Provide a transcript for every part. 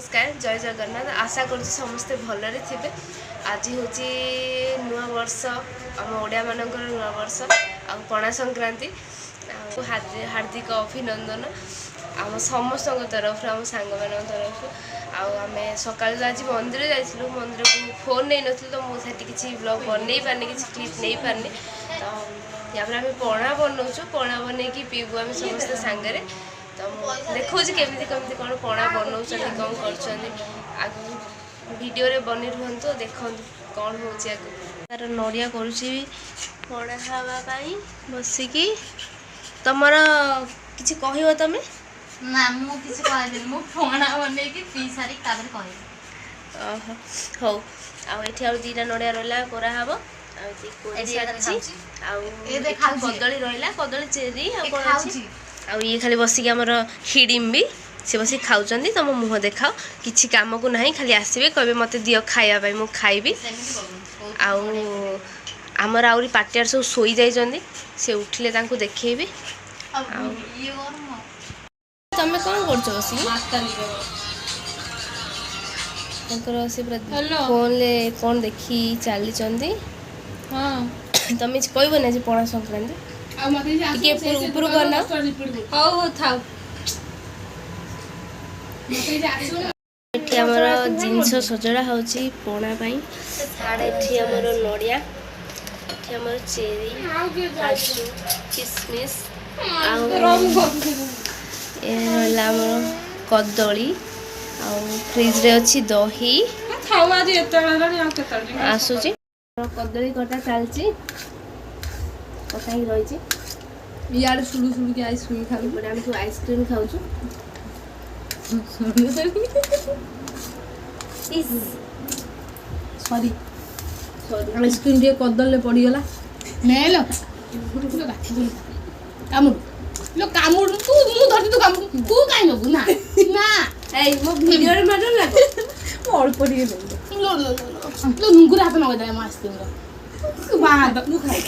नमस्कार जय जगन्नाथ आशा कर समस्ते भलरे थे। आज हूँ नुआ वर्ष आम ओडिया मानकर नुआ वर्ष आ पणा संक्रांति हार्दिक अभिनंदन आम समस्त तरफ आम सांग मान तरफ आम सकाल आज मंदिर जाइलु मंदिर को फोन नहीं नी तो मुझे किसी ब्लॉग बन पारनी किसी क्लिप नहीं पारनी तो यहाँ आम पणा बनाऊँ पणा बनई पीबू आम समस्ते सांगे तो देखो केमी कमी कौन पणा बनाऊँ कौन कर वीडियो रे बनी रुहतु देखु कौन हो तार नड़िया करुँची पणा खावाई बसिकी तुमर किसी कह तुम ना मुझे कह पणा बन पी सारी हौ आउ दीटा नड़िया रहा कराब कदली रहा कदली चेरी आ ये खाली बसिक आमर हिडिम भी सी बस खाऊँ तुम मुँह देखाओ किसी कम को ना खाली आसवे कहे मत दियो खायापाई मु खाइबी आमर आउरी पार्टियार सब शोई जाइए से उठिले देखी तुम कौन कर फोन ले कौन देखी चली तुम कहब ना पणा संक्रांति ऊपर करना आमर जिनस सजड़ा होची पणा पाई एठी आमर नड़िया एठी आमर चेरी काजू किसमिस आमर कदली फ्रिज रे अच्छी दही आसूची कदली कटा चलची कटा ही रही इे सुलू सुलू के आइसक्रीम खाऊ आम सब आइसक्रीम खाऊ सॉरी आइसक्रीम टे कदल पड़गला मेल कामुड़ लो कामुड़ तू मु धरती तू कामुड़ तू काई नबु ना ना ए मो वीडियो रे मारन लागो अल्प टिके लो लो लो लो नुंगुर हाथ न गदा म आइसक्रीम रो बाद मु खाई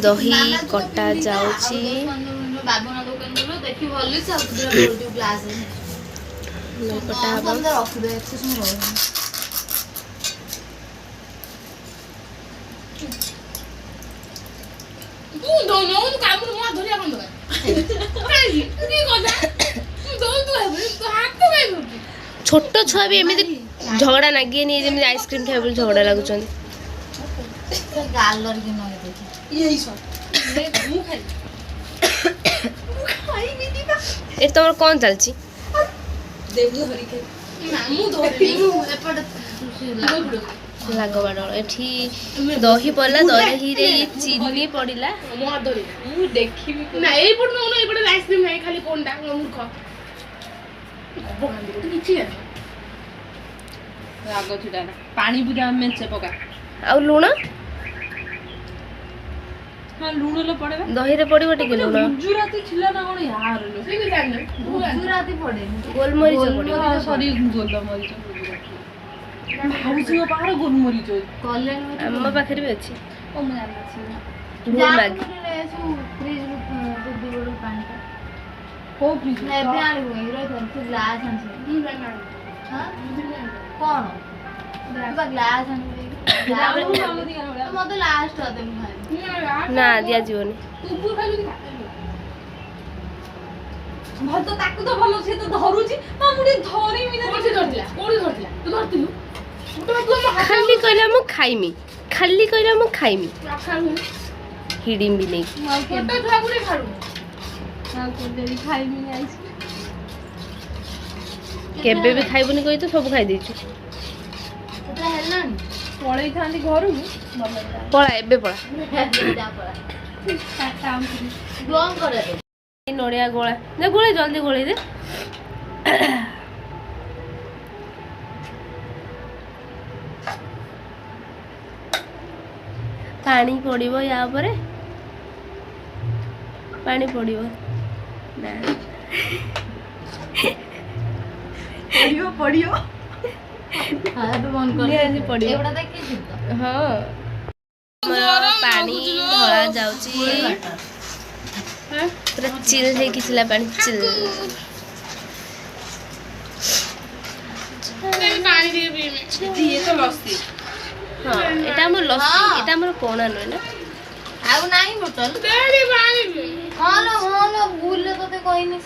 दही कटा जाउची बाबूना दुकान रो देखि भल्ली से उधर ग्लास है कटा हबो रख दे एते सुन रो तू दोनो काम मा धरिया बंद काई की गदा तू तू हाथ को गई छोट छुआ भी एमती झगड़ा नागे नहीं जमी आइसक्रीम खाए झगड़ा लगुच गालर के नगे देखि यही सब मु खाई खाई भी दीबा ए तमर कौन चलची देबु हरि के ना मु धरि एपड लागो बाड़ एठी दही पड़ला दही रे चीनी पड़िला मो धरि मु देखिबी ना एई पड न एई पड आइसक्रीम नहीं खाली कोनटा मूर्ख अब खाली तो किछि राग छिटा पानी बुझा मेंचे पका आ लुण हां लुण लो पड़े दही रे पड़िबो टिके लुण गुजराती छिला ना कोन यार लो ठीक है जान गुजराती पड़े गोलमरीच पड़िबो सॉरी गोलमरीच हाउसियो पार गोलमरीच कल्याण में हम पाखरे भी अछि ओ मैं जान अछि गोल माग सु फ्रिज रो दो बड़ पानी का को फ्रिज ने पे आनी होई रो तो ग्लास आनसे हां कौन ग्लास आनी मत लास्ट ना दिया जीवन भल तो ताकू तो भलो से तो धरुची ना मुडी धरी मिना कोठी धरतिला तू धरतिलु खाली कहला मु खाइमी हिडिम भी नहीं फोटो छुआ गुडी खालु ना को देरी खाइमी आइस केबे भी खाइबुनी कहि तो सब खाइ देछु सेटा हेलानी पळै थांदी घरु पळा एबे पळा जा पळा टाटा ब्लॉग करे नड़िया गोला दे गोले जल्दी गोले दे पानी पड़िबो या ऊपर पानी पड़िबो ना पड़ियो हां तो मन कर पड़ियो एवडा देखि छ हां पानी धरा जाउची पूरा चिल है किसला पानी चिल पानी दिए भी में दिए तो लस्सी हां एटा हमर लस्सी एटा हमर कोना न ना आउ नाही बोतल तेरी पानी हां लो भूल ले तो कोई नहीं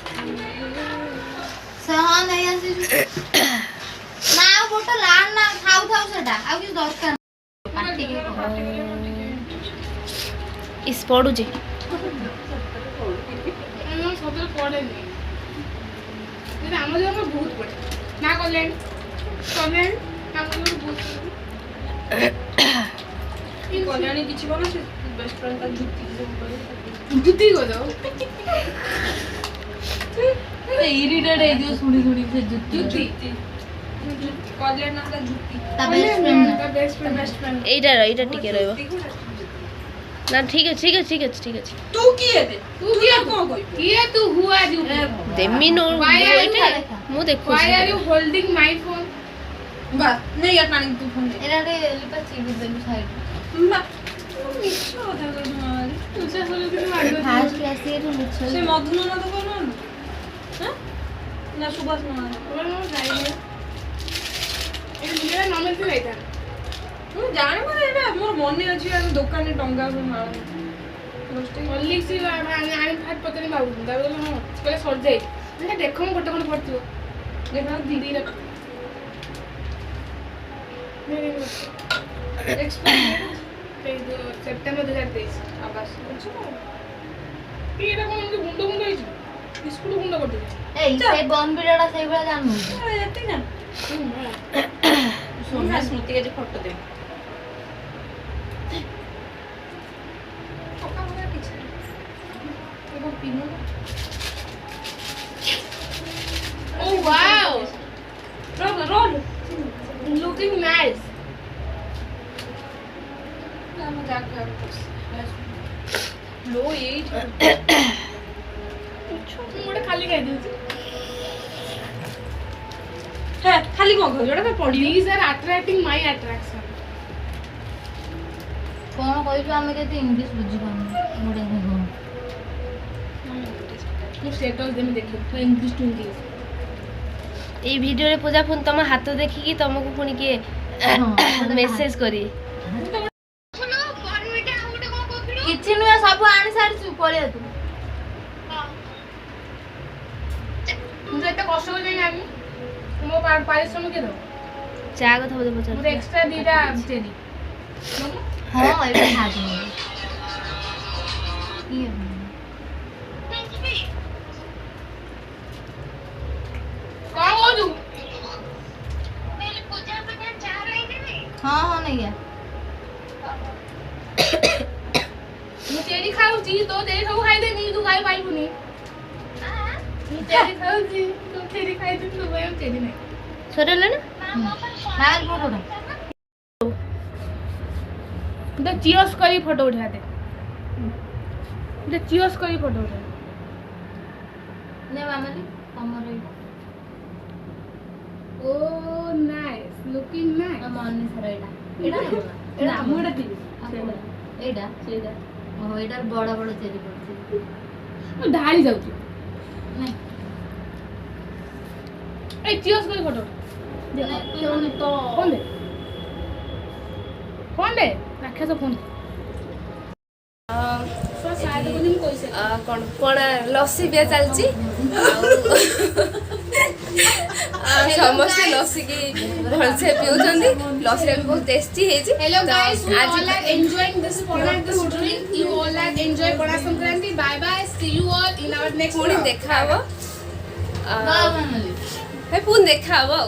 से हां नहीं आसी ना बोतल आन ना खाऊ सेटा आ कि दरकार पार्टी के इस पड़ू जे सदर पड़े नहीं लेकिन हम जो में बहुत पड़े ना कल्याण हम जो बहुत ई कल्याणी किछि बना से बेस्ट फ्रेंड का जुत्ती को दो ते इरिटेट है जो सुनी से जुत्ती कल्याण ना जुत्ती ता बेस्ट फ्रेंड एटा टिके रहबो ना ठीक है तू किए को कोई किए तू हुआ जो देमी नो मु देखो why are you holding my phone बा नहीं यार नानी तू फोन एरा रे लिपा चीज दे साइड बा मिछो होता है तुम्हारी तुझे बोलो कि मार फास्ट क्लास ये मिछो से मधुन ना तो कोन हां ना सुभाष ना बोलो जाइए ए मेरा नाम से लेता ମୁଁ ଜାଣି ମାନେ ଏଟା ମୋର ମନେ ଅଛି ଆମେ ଦୋକାନରେ ଟଙ୍ଗା କୁ ମାଳ ରୋଷ୍ଟିଂ କଲିକ୍ ସି ଆଣି ଫାଟ ପතନି ବାବୁ ତା ବୋଲେ ହଁ କହିଲେ ସରି ଯାଇ ମାନେ ଦେଖ ମୁଁ ଗୋଟେ ପଡିଥିବ ଦେଖ ଦିଦି ର ଏକ୍ସପେରିଏନ୍ସ ସେପ୍ଟେମ୍ବର 2023 ଆବାସ ଅଛି କି ଏଟା କଣ ଏମିତି ଗୁଣ୍ଡ ହେଇଛି ବିସ୍କୁଟ ଗୁଣ୍ଡ କରିଦେଇଛି ଏଇ ସେ ବମ୍ବିଡାଟା ସେଇ ଭଳିଆ ଜାଣୁ ଏତେ ନା सोना स्मृति के फोटो दे Oh wow! Roll. Looking nice. लो 8 मोटे खाली खाई दूची है खाली को जोड़ा पे पड़ी these are attracting my attraction कोन कहै छु हमें केते इंग्लिश बुझी पानी मोडे हो तू स्टेटस दे में देखियो तो इंग्लिश टू इंग्लिश ए वीडियो रे पूजा फोन तम हाथ देखि कि तुमको पुनी के मेसेज करी किछि नुया सब आनी सारी छु पळे तू मुझे एते कष्ट हो जाई आमी मो पारिश्रमिक दो चा कथा बोले पचार मुझे एक्स्ट्रा दीटा चेरी हां एटा खा दे ये कौन हो तू मेरी पूजा पे जा रही थी हां नहीं है मैं चेरी खाऊ छी तो दे सब खाई दे नहीं तू खाई पाई पुनी हां मैं चेरी खाऊ छी तू चेरी खाई दे तू मैं चेरी नहीं सरेला ना मार फोटो दे चियर्स करी फोटो उठा दे चियर्स करी फोटो उठा ने मामाली हमर ओ नाइस लुकिंग नाइस माननी सर एडा मुडा थी एडा सेडा ओ एडा बड़ा बड़ा चेरी पड़ती ओ ढाली जाउ नहीं ए चियर्स करी फोटो दे तो फोन दे रखे तो फोन कौन पणा लस्सी बिया चलची समस्त लस्सी की भलसे पिउछंदी लस्सी भी बहुत टेस्टी है जी hello guys we all are enjoying this pana this drink you all are enjoy pana Sankranti bye bye see you all in our next पुणी देखाबो बाय मामली हे पुणी देखाबो